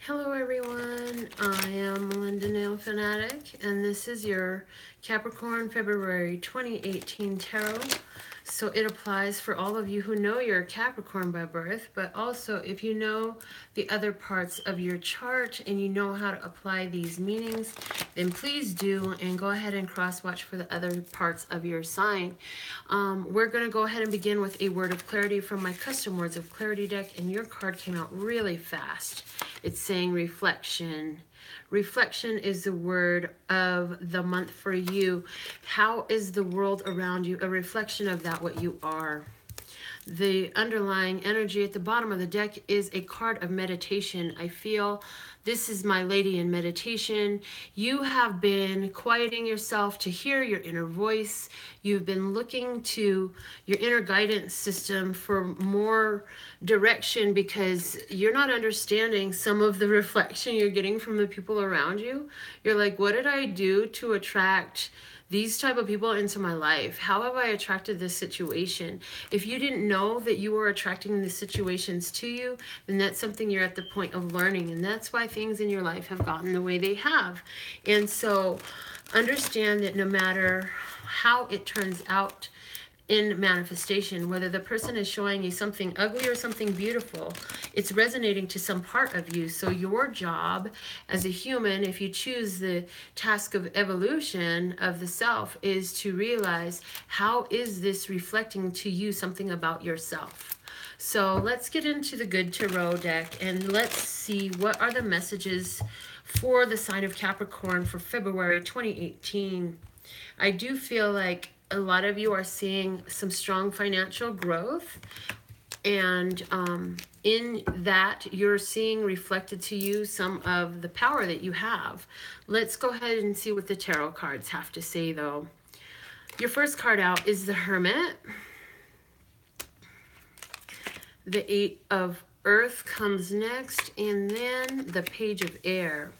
Hello everyone, I am Melinda NailFanatic, and this is your Capricorn February 2018 Tarot. So it applies for all of you who know you're a Capricorn by birth, but also if you know the other parts of your chart and you know how to apply these meanings, then please do, and go ahead and cross-watch for the other parts of your sign. We're going to go ahead and begin with a word of clarity from my custom words of clarity deck, and your card came out really fast. It's saying reflection. Reflection is the word of the month for you. How is the world around you a reflection of that, what you are? The underlying energy at the bottom of the deck is a card of meditation. I feel this is my lady in meditation. You have been quieting yourself to hear your inner voice. You've been looking to your inner guidance system for more direction because you're not understanding some of the reflection you're getting from the people around you. You're like, what did I do to attract these type of people into my life? How have I attracted this situation? If you didn't know that you were attracting the situations to you, then that's something you're at the point of learning. And that's why things in your life have gotten the way they have. And so understand that no matter how it turns out in manifestation, whether the person is showing you something ugly or something beautiful, it's resonating to some part of you. So your job as a human, if you choose the task of evolution of the self, is to realize, how is this reflecting to you something about yourself? So let's get into the good tarot deck and let's see what are the messages for the sign of Capricorn for February 2018. I do feel like a lot of you are seeing some strong financial growth, and in that you're seeing reflected to you some of the power that you have. Let's go ahead and see what the tarot cards have to say though. Your first card out is the Hermit. The Eight of Earth comes next, and then the Page of Air.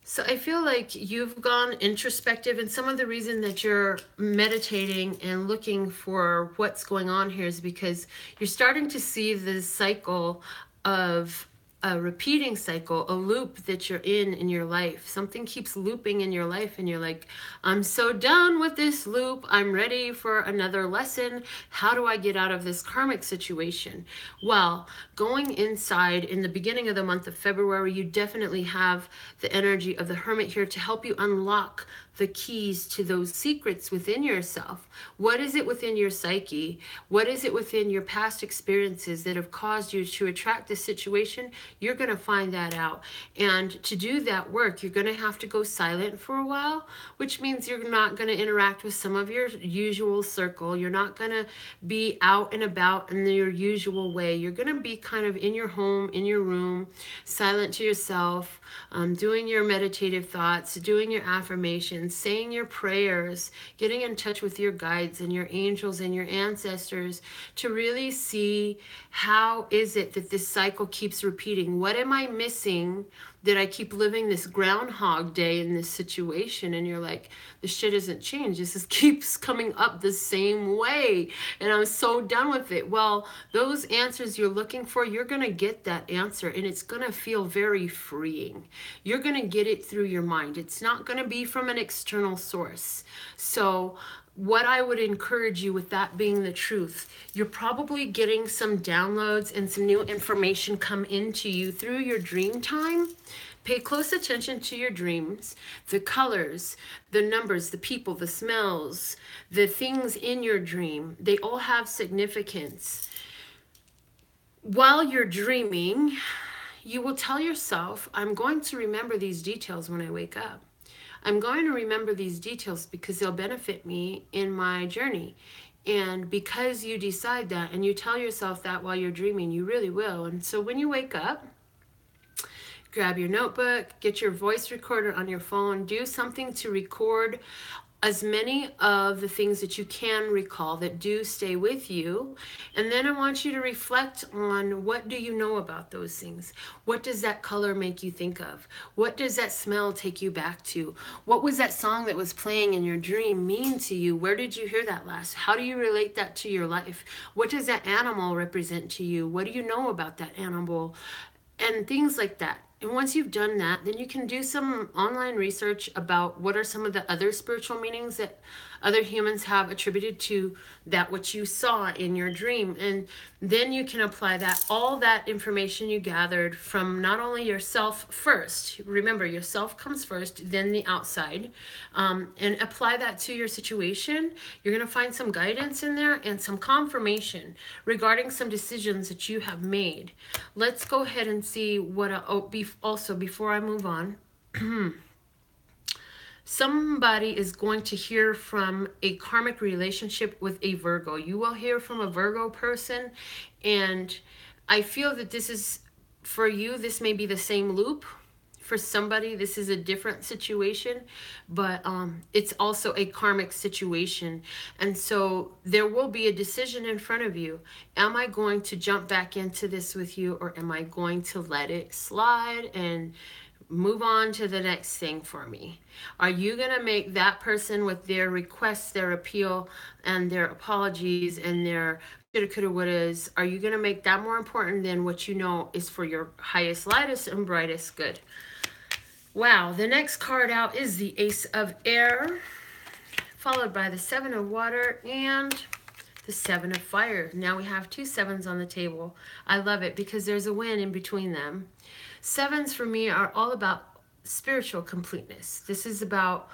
So I feel like you've gone introspective, and some of the reason that you're meditating and looking for what's going on here is because you're starting to see this cycle of a repeating cycle, a loop that you're in your life. Something keeps looping in your life and you're like, I'm so done with this loop. I'm ready for another lesson. How do I get out of this karmic situation? Well, going inside in the beginning of the month of February, you definitely have the energy of the Hermit here to help you unlock the keys to those secrets within yourself. What is it within your psyche? What is it within your past experiences that have caused you to attract this situation? You're going to find that out. And to do that work, you're going to have to go silent for a while, which means you're not going to interact with some of your usual circle. You're not going to be out and about in your usual way. You're going to be kind of in your home, in your room, silent to yourself, doing your meditative thoughts, doing your affirmations, saying your prayers, getting in touch with your guides and your angels and your ancestors to really see, how is it that this cycle keeps repeating? What am I missing that I keep living this Groundhog Day in this situation? And you're like, the shit hasn't changed. This keeps coming up the same way. And I'm so done with it. Well, those answers you're looking for, you're going to get that answer. And it's going to feel very freeing. You're going to get it through your mind. It's not going to be from an external source. So what I would encourage you, with that being the truth, you're probably getting some downloads and some new information come into you through your dream time. Pay close attention to your dreams, the colors, the numbers, the people, the smells, the things in your dream. They all have significance. While you're dreaming, you will tell yourself, I'm going to remember these details when I wake up. I'm going to remember these details because they'll benefit me in my journey. And because you decide that and you tell yourself that while you're dreaming, you really will. And so when you wake up, grab your notebook, get your voice recorder on your phone, do something to record as many of the things that you can recall that do stay with you. And then I want you to reflect on, what do you know about those things? What does that color make you think of? What does that smell take you back to? What was that song that was playing in your dream mean to you? Where did you hear that last? How do you relate that to your life? What does that animal represent to you? What do you know about that animal? and things like that. And once you've done that, then you can do some online research about what are some of the other spiritual meanings that other humans have attributed to that which you saw in your dream. And then you can apply that, all that information you gathered from not only yourself first, remember yourself comes first, then the outside, and apply that to your situation. You're going to find some guidance in there and some confirmation regarding some decisions that you have made. Let's go ahead and see what also before I move on. Somebody is going to hear from a karmic relationship with a Virgo. You will hear from a Virgo person, and I feel that this is, for you, this may be the same loop. For somebody, this is a different situation, but it's also a karmic situation. And so there will be a decision in front of you. Am I going to jump back into this with you, or am I going to let it slide and move on to the next thing for me? Are you going to make that person, with their requests, their appeal, and their apologies, and their shoulda, coulda, wouldas, are you going to make that more important than what you know is for your highest, lightest, and brightest good? Wow, the next card out is the Ace of Air, followed by the Seven of Water and the Seven of Fire. Now we have two sevens on the table. I love it because there's a win in between them. Sevens for me are all about spiritual completeness. This is about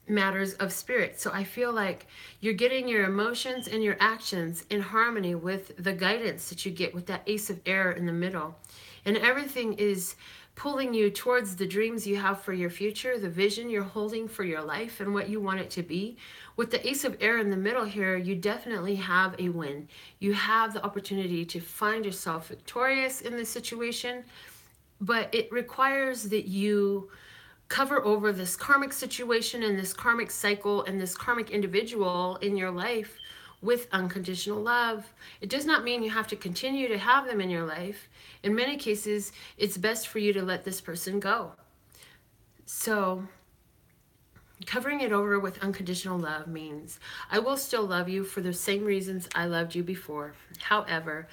matters of spirit. So I feel like you're getting your emotions and your actions in harmony with the guidance that you get with that Ace of Air in the middle. And everything is pulling you towards the dreams you have for your future, the vision you're holding for your life and what you want it to be. With the Ace of Air in the middle here, you definitely have a win. You have the opportunity to find yourself victorious in this situation, but it requires that you cover over this karmic situation and this karmic cycle and this karmic individual in your life with unconditional love. It does not mean you have to continue to have them in your life. In many cases, it's best for you to let this person go. So covering it over with unconditional love means I will still love you for the same reasons I loved you before. However,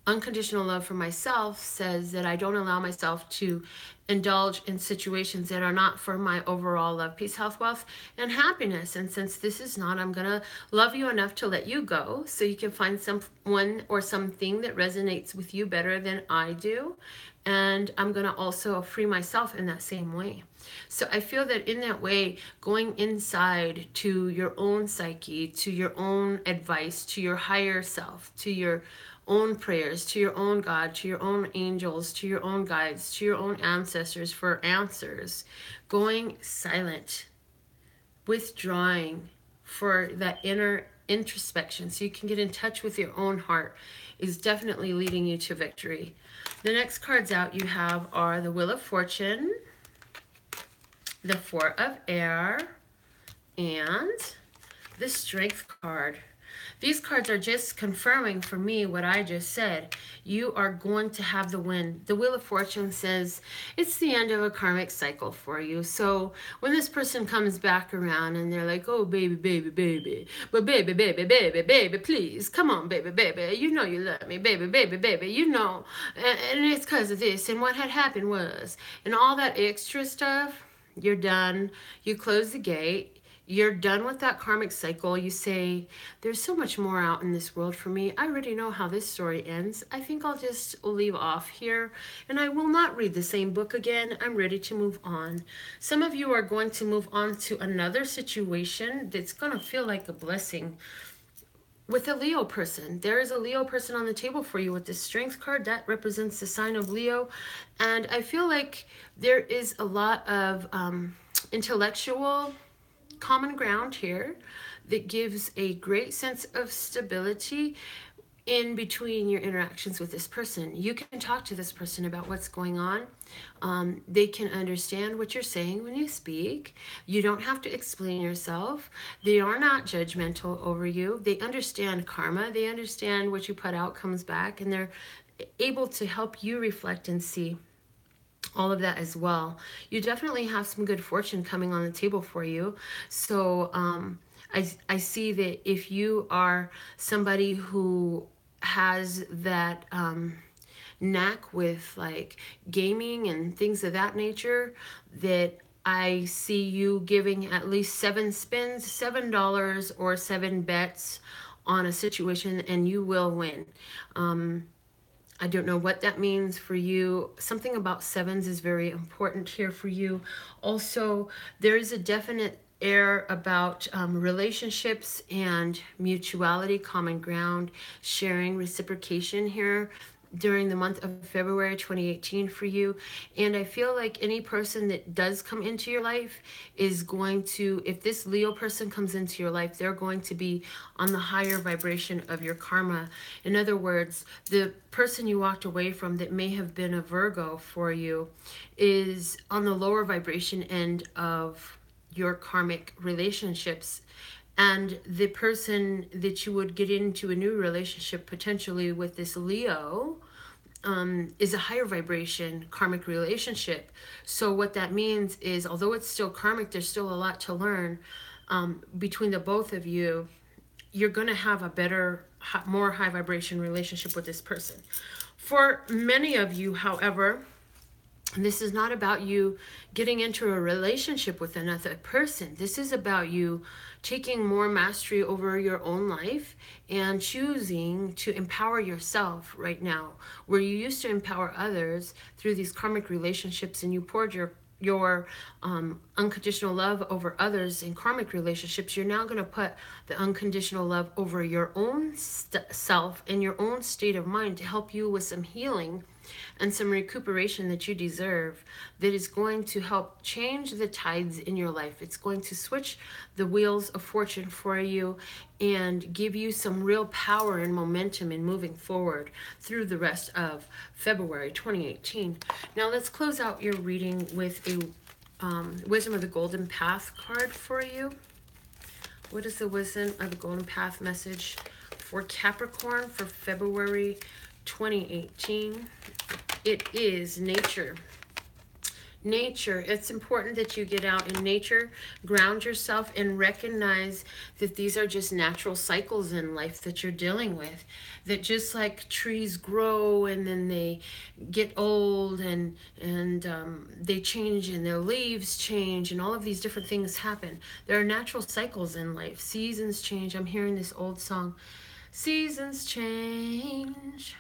unconditional love for myself says that I don't allow myself to indulge in situations that are not for my overall love, peace, health, wealth, and happiness. And since this is not, I'm going to love you enough to let you go so you can find someone or something that resonates with you better than I do. And I'm going to also free myself in that same way. So I feel that in that way, going inside to your own psyche, to your own advice, to your higher self, to your own prayers, to your own God, to your own angels, to your own guides, to your own ancestors for answers, going silent, withdrawing for that inner introspection so you can get in touch with your own heart is definitely leading you to victory. The next cards out you have are the Wheel of Fortune, the Four of Air, and the Strength card. These cards are just confirming for me what I just said. You are going to have the win. The Wheel of Fortune says it's the end of a karmic cycle for you. So when this person comes back around and they're like, oh, baby, baby, baby, but baby, baby, baby, baby, please, come on, baby, baby, you know you love me, baby, baby, baby, you know, and it's because of this, and what had happened was, and all that extra stuff, you're done. You close the gate. You're done with that karmic cycle. You say, there's so much more out in this world for me. I already know how this story ends. I think I'll just leave off here and I will not read the same book again. I'm ready to move on. Some of you are going to move on to another situation that's going to feel like a blessing. With a Leo person, there is a Leo person on the table for you with the Strength card. That represents the sign of Leo. And I feel like there is a lot of intellectual common ground here that gives a great sense of stability in between your interactions with this person. You can talk to this person about what's going on. They can understand what you're saying when you speak. You don't have to explain yourself. They are not judgmental over you. They understand karma. They understand what you put out comes back, and they're able to help you reflect and see all of that as well. You definitely have some good fortune coming on the table for you. So I see that if you are somebody who has that knack with like gaming and things of that nature, that I see you giving at least 7 spins, $7 or 7 bets on a situation, and you will win. I don't know what that means for you. Something about sevens is very important here for you. Also, there is a definite air about relationships and mutuality, common ground, sharing, reciprocation here during the month of February 2018 for you. And I feel like any person that does come into your life is going to, if this Leo person comes into your life, they're going to be on the higher vibration of your karma. In other words, the person you walked away from that may have been a Virgo for you is on the lower vibration end of your karmic relationships. And the person that you would get into a new relationship potentially with this Leo is a higher vibration karmic relationship. So what that means is, although it's still karmic, there's still a lot to learn between the both of you. You're going to have a better, more high vibration relationship with this person. For many of you, however, this is not about you getting into a relationship with another person. This is about you taking more mastery over your own life and choosing to empower yourself right now. Where you used to empower others through these karmic relationships, and you poured your unconditional love over others in karmic relationships, you're now going to put the unconditional love over your own self and your own state of mind to help you with some healing and some recuperation that you deserve, that is going to help change the tides in your life. It's going to switch the wheels of fortune for you and give you some real power and momentum in moving forward through the rest of February 2018. Now let's close out your reading with a Wisdom of the Golden Path card for you. What is the Wisdom of the Golden Path message for Capricorn for February 2018? It is nature. Nature. It's important that you get out in nature, ground yourself, and recognize that these are just natural cycles in life that you're dealing with. That just like trees grow and then they get old and they change and their leaves change and all of these different things happen. There are natural cycles in life. Seasons change. I'm hearing this old song. Seasons change.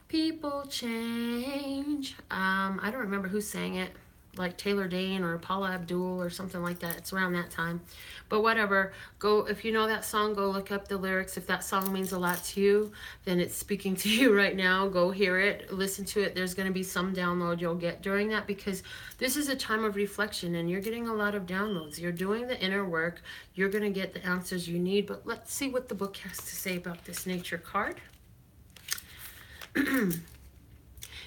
People change. I don't remember who sang it, like Taylor Dane or Paula Abdul or something like that. It's around that time. But whatever, go, if you know that song, go look up the lyrics. If that song means a lot to you, then it's speaking to you right now. Go hear it, listen to it. There's going to be some download you'll get during that, because this is a time of reflection and you're getting a lot of downloads. You're doing the inner work. You're going to get the answers you need. But let's see what the book has to say about this nature card.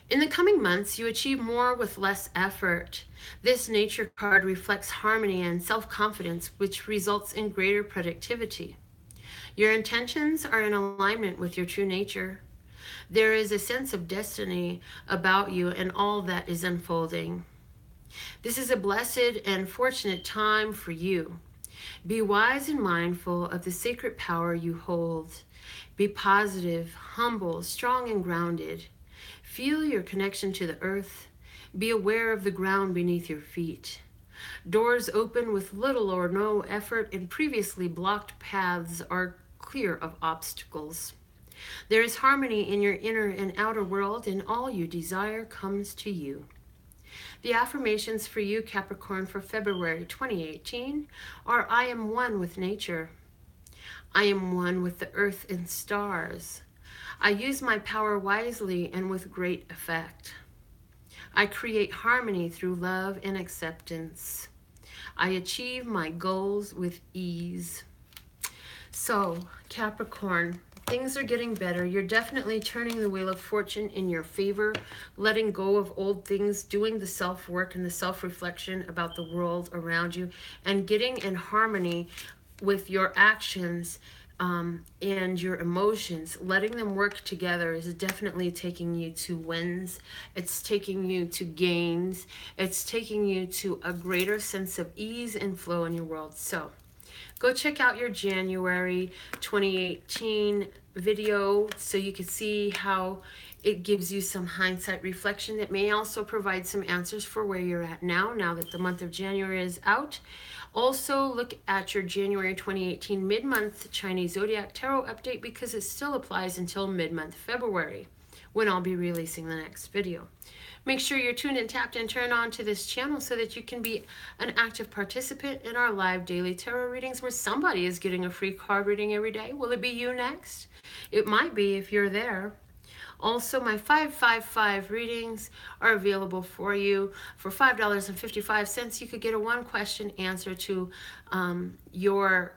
In the coming months, you achieve more with less effort. This nature card reflects harmony and self-confidence, which results in greater productivity. Your intentions are in alignment with your true nature. There is a sense of destiny about you and all that is unfolding. This is a blessed and fortunate time for you. Be wise and mindful of the sacred power you hold. Be positive, humble, strong, and grounded. Feel your connection to the earth. Be aware of the ground beneath your feet. Doors open with little or no effort, and previously blocked paths are clear of obstacles. There is harmony in your inner and outer world, and all you desire comes to you. The affirmations for you, Capricorn, for February 2018 are: I am one with nature. I am one with the earth and stars. I use my power wisely and with great effect. I create harmony through love and acceptance. I achieve my goals with ease. So, Capricorn, things are getting better. You're definitely turning the wheel of fortune in your favor, letting go of old things, doing the self-work and the self-reflection about the world around you, and getting in harmony with your actions and your emotions. Letting them work together is definitely taking you to wins. It's taking you to gains. It's taking you to a greater sense of ease and flow in your world. So go check out your January 2018 video so you can see how It gives you some hindsight reflection that may also provide some answers for where you're at now that the month of January is out. Also, look at your January 2018 mid-month Chinese Zodiac Tarot update because it still applies until mid-month February, when I'll be releasing the next video. Make sure you're tuned and tapped and turned on to this channel so that you can be an active participant in our live daily tarot readings where somebody is getting a free card reading every day. Will it be you next? It might be if you're there. Also, my 555 readings are available for you for $5.55. You could get a one-question answer to your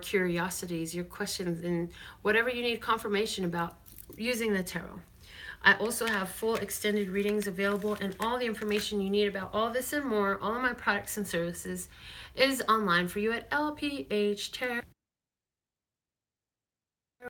curiosities, your questions, and whatever you need confirmation about using the tarot. I also have full extended readings available, and all the information you need about all this and more, all of my products and services, is online for you at LPHtarot.